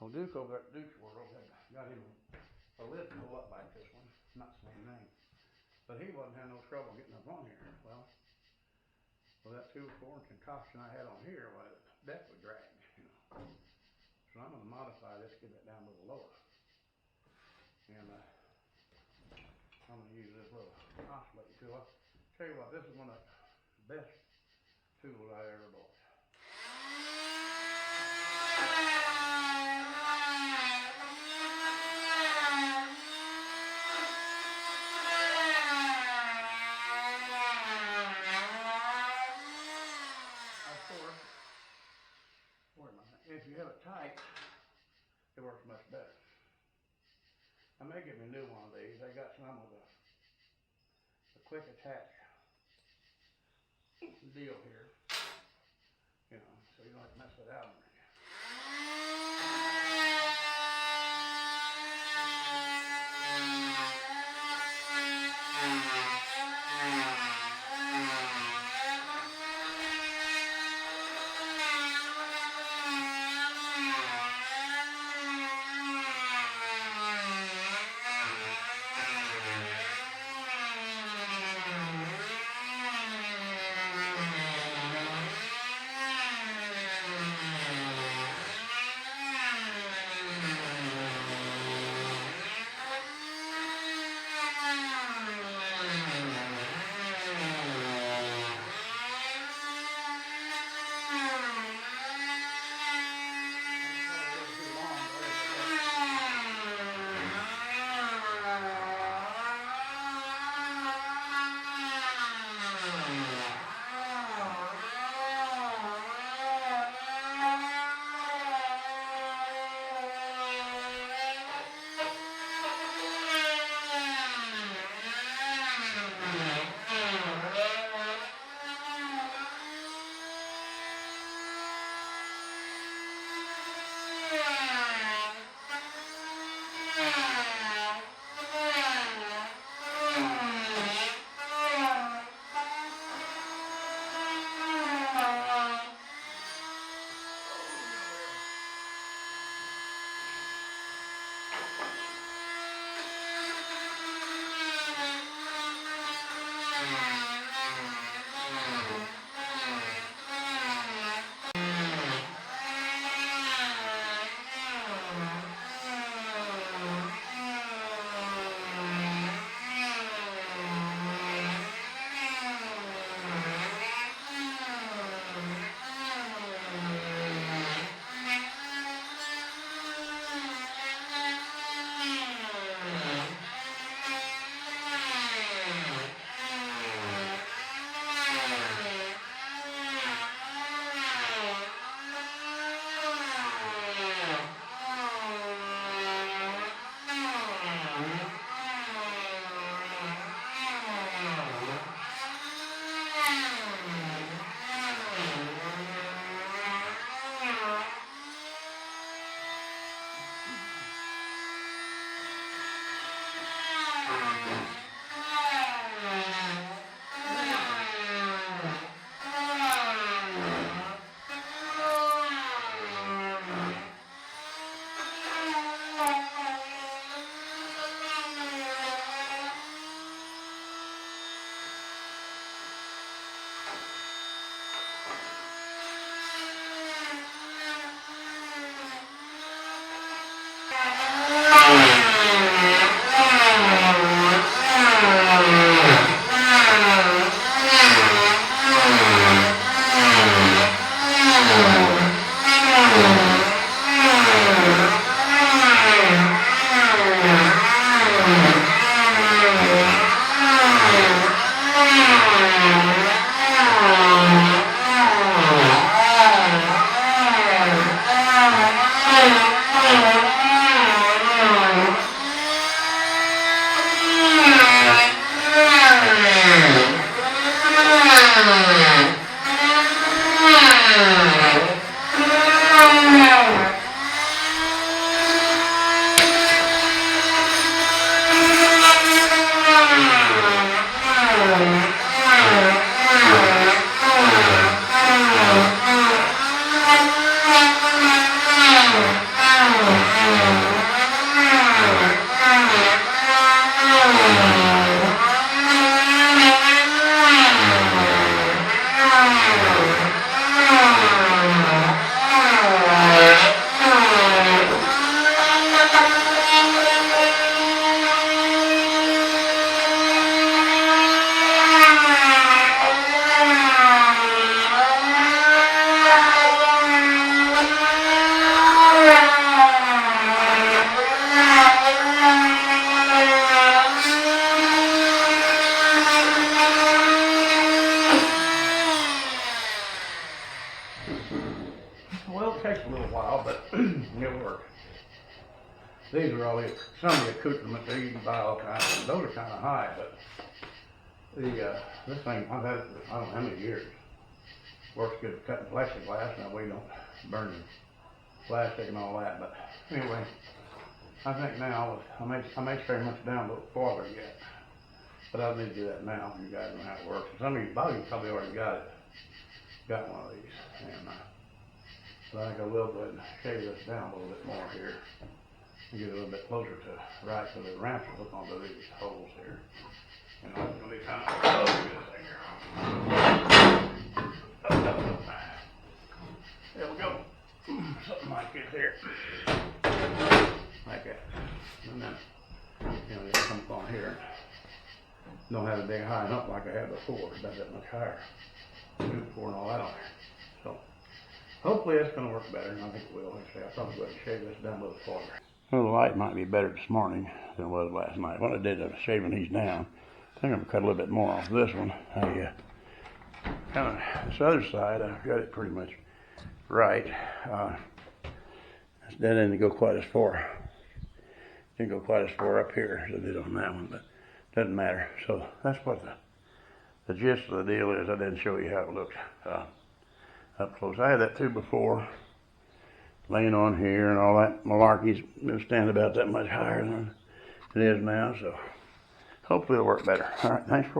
Well, Duke over there at Duke's World got him a lift pull up like this one, not the same name. But he wasn't having no trouble getting up on here. Well, that 2 4 concoction I had on here, well, that would drag, you know. So I'm going to modify this, get it down a little lower. And I'm going to use this little oscillating tool. I'll tell you what, this is one of the best tools I ever bought. If you have it tight, it works much better. I may get me a new one of these. I got some with a quick attach deal here, you know, so you don't have to mess with that one. takes a little while, but it'll work. These are all some of the accoutrements that you can buy all kinds of. Those are kind of high, but this thing, I've had it for I don't know how many years. Works good at cutting plexiglass. Now we don't burn the plastic and all that, but anyway, I think now I may carry much down a little farther yet, but I need to do that now. You guys know how it works. Some of you probably already got one of these, and but I think I will go ahead and shave this down a little bit more here and get a little bit closer to right, so the ramps will hook onto these holes here. And I'm going to be kind of close to this thing here. There we go. Something like this here. Like that. And then, you come on here. Don't have it big high enough like I had before. It's not that much higher. Before and all that on there. So, hopefully it's going to work better, and I think it will. Actually, I'll probably go ahead and shave this down a little farther. Well, the light might be better this morning than it was last night. What I did was shaving these down. I think I'm going to cut a little bit more off this one. This other side, I've got it pretty much right. That didn't go quite as far. Didn't go quite as far up here as I did on that one, but it doesn't matter. So that's what the gist of the deal is. I didn't show you how it looked up close. I had that too before, laying on here and all that malarkey's been standing about that much higher than it is now. So hopefully it'll work better. All right, thanks for